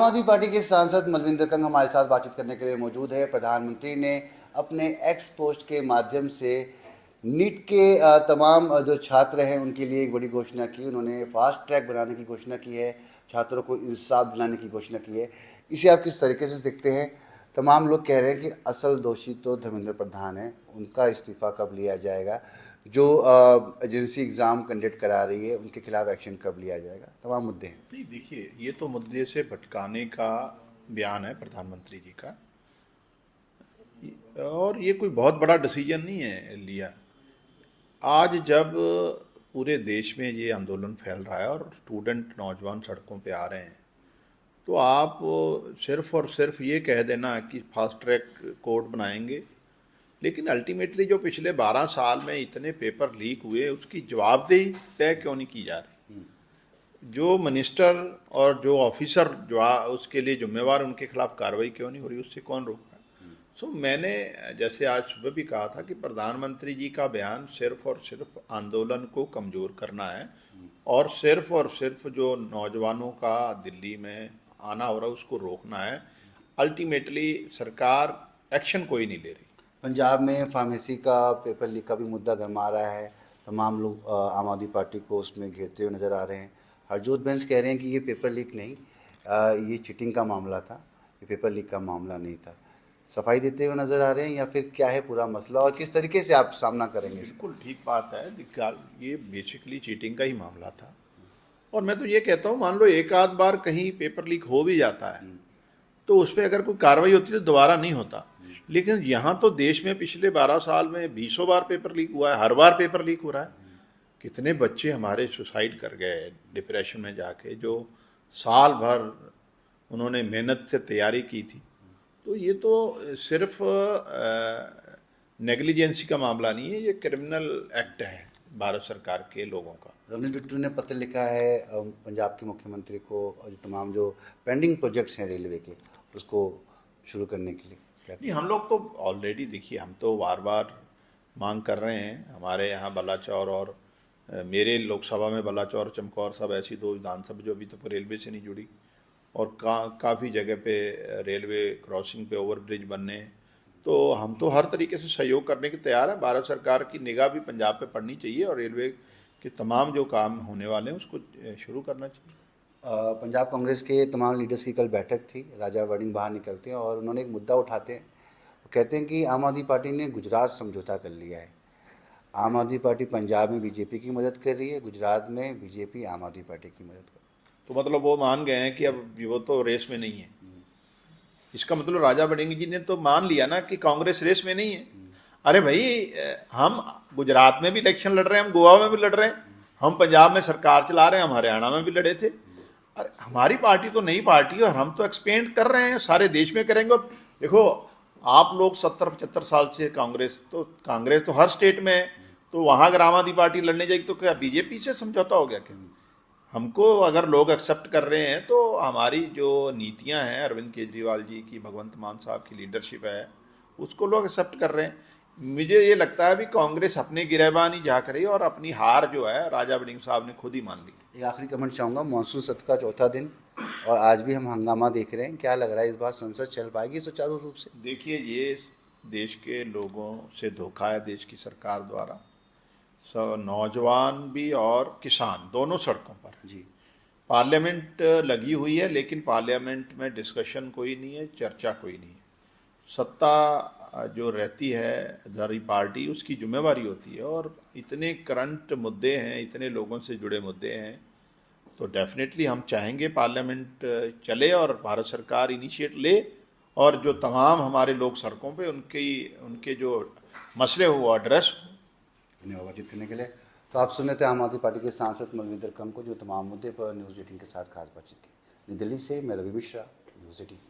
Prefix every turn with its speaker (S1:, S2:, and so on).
S1: आदमी पार्टी के सांसद मलविंदर कंग हमारे साथ बातचीत करने के लिए मौजूद है। प्रधानमंत्री ने अपने एक्स पोस्ट के माध्यम से नीट के तमाम जो छात्र हैं उनके लिए एक बड़ी घोषणा की। उन्होंने फास्ट ट्रैक बनाने की घोषणा की है, छात्रों को इंसाफ दिलाने की घोषणा की है। इसे आप किस तरीके से देखते हैं? तमाम लोग कह रहे हैं कि असल दोषी तो धर्मेंद्र प्रधान है, उनका इस्तीफ़ा कब लिया जाएगा? जो एजेंसी एग्ज़ाम कंडक्ट करा रही है उनके खिलाफ एक्शन कब लिया जाएगा? तमाम मुद्दे हैं।
S2: नहीं, देखिए, ये तो मुद्दे से भटकाने का बयान है प्रधानमंत्री जी का। और ये कोई बहुत बड़ा डिसीजन नहीं है लिया। आज जब पूरे देश में ये आंदोलन फैल रहा है और स्टूडेंट नौजवान सड़कों पे आ रहे हैं, तो आप सिर्फ और सिर्फ ये कह देना कि फास्ट ट्रैक कोर्ट बनाएंगे, लेकिन अल्टीमेटली जो पिछले 12 साल में इतने पेपर लीक हुए उसकी जवाबदेही तय क्यों नहीं की जा रही? जो मिनिस्टर और जो ऑफिसर जो उसके लिए जिम्मेवार, उनके खिलाफ कार्रवाई क्यों नहीं हो रही? उससे कौन रोक रहा है? सो मैंने जैसे आज सुबह भी कहा था कि प्रधानमंत्री जी का बयान सिर्फ और सिर्फ आंदोलन को कमज़ोर करना है और सिर्फ जो नौजवानों का दिल्ली में आना हो रहा है उसको रोकना है। अल्टीमेटली सरकार एक्शन कोई नहीं ले रही।
S1: पंजाब में फार्मेसी का पेपर लीक का भी मुद्दा गरमा रहा है। तमाम लोग आम आदमी पार्टी को उसमें घेरते हुए नज़र आ रहे हैं। हरजोत बेंस कह रहे हैं कि ये पेपर लीक नहीं, ये चीटिंग का मामला था, ये पेपर लीक का मामला नहीं था। सफाई देते हुए नज़र आ रहे हैं या फिर क्या है पूरा मसला और किस तरीके से आप सामना करेंगे इसका?
S2: बिल्कुल ठीक बात है। ये बेसिकली चीटिंग का ही मामला था। और मैं तो ये कहता हूँ, मान लो एक आध बार कहीं पेपर लीक हो भी जाता है तो उस पर अगर कोई कार्रवाई होती तो दोबारा नहीं होता। लेकिन यहाँ तो देश में पिछले 12 साल में 20 बार पेपर लीक हुआ है, हर बार पेपर लीक हो रहा है। कितने बच्चे हमारे सुसाइड कर गए डिप्रेशन में जाके, जो साल भर उन्होंने मेहनत से तैयारी की थी। तो ये तो सिर्फ नेग्लिजेंसी का मामला नहीं है, ये क्रिमिनल एक्ट है भारत सरकार के लोगों का।
S1: रवनीत बिट्टू ने पत्र लिखा है पंजाब के मुख्यमंत्री को, और जो तमाम जो पेंडिंग प्रोजेक्ट्स हैं रेलवे के उसको शुरू करने के लिए क्या?
S2: नहीं, हम लोग तो ऑलरेडी, देखिए, हम तो बार बार मांग कर रहे हैं। हमारे यहाँ बलाचौर और मेरे लोकसभा में बलाचौर चमकौर सब ऐसी दो विधानसभा जो अभी तक रेलवे से नहीं जुड़ी, और काफ़ी जगह पे रेलवे क्रॉसिंग पे ओवर ब्रिज बनने हैं। तो हम तो हर तरीके से सहयोग करने के तैयार हैं। भारत सरकार की निगाह भी पंजाब पे पड़नी चाहिए और रेलवे के तमाम जो काम होने वाले हैं उसको शुरू करना चाहिए।
S1: पंजाब कांग्रेस के तमाम लीडर्स की कल बैठक थी। राजा वड़िंग बाहर निकलते हैं और उन्होंने एक मुद्दा उठाते हैं। वो कहते हैं कि आम आदमी पार्टी ने गुजरात समझौता कर लिया है। आम आदमी पार्टी पंजाब में बीजेपी की मदद कर रही है, गुजरात में बीजेपी आम आदमी पार्टी की मदद कर
S2: तो मतलब वो मान गए हैं कि अब वो तो रेस में नहीं है। इसका मतलब राजा बड़ेंगे जी ने तो मान लिया ना कि कांग्रेस रेस में नहीं है। अरे भाई, हम गुजरात में भी इलेक्शन लड़ रहे हैं, हम गोवा में भी लड़ रहे हैं, हम पंजाब में सरकार चला रहे हैं, हम हरियाणा में भी लड़े थे। अरे हमारी पार्टी तो नई पार्टी है और हम तो एक्सपेंड कर रहे हैं, सारे देश में करेंगे। अब देखो, आप लोग 70-75 साल से कांग्रेस तो हर स्टेट में है, तो वहां अगर आम आदमी पार्टी लड़ने जाएगी तो क्या बीजेपी से समझौता हो गया क्या? हमको अगर लोग एक्सेप्ट कर रहे हैं तो हमारी जो नीतियां हैं अरविंद केजरीवाल जी की, भगवंत मान साहब की लीडरशिप है, उसको लोग एक्सेप्ट कर रहे हैं। मुझे ये लगता है भी कांग्रेस अपने गिरहबान ही झाँक रही है और अपनी हार जो है राजा बड़िंग साहब ने खुद ही मान ली।
S1: एक आखिरी कमेंट चाहूँगा। मानसून सत्र का चौथा दिन और आज भी हम हंगामा देख रहे हैं। क्या लग रहा है इस बार संसद चल पाएगी सुचारू रूप से?
S2: देखिए, ये देश के लोगों से धोखा है देश की सरकार द्वारा। नौजवान भी और किसान दोनों सड़कों पर।
S1: जी।
S2: पार्लियामेंट लगी हुई है लेकिन पार्लियामेंट में डिस्कशन कोई नहीं है, चर्चा कोई नहीं है। सत्ता जो रहती है धारी पार्टी, उसकी जिम्मेवारी होती है। और इतने करंट मुद्दे हैं, इतने लोगों से जुड़े मुद्दे हैं, तो डेफिनेटली हम चाहेंगे पार्लियामेंट चले और भारत सरकार इनिशिएट ले और जो तमाम हमारे लोग सड़कों पे उनके जो मसले हो वो एड्रेस हो।
S1: धन्यवाद बातचीत करने के लिए। तो आप सुन रहे थे आम आदमी पार्टी के सांसद मलविंदर कंग को, जो तमाम मुद्दे पर न्यूज़ 18 के साथ खास बातचीत की। नई दिल्ली से मैं रवि मिश्रा, न्यूज़ 18।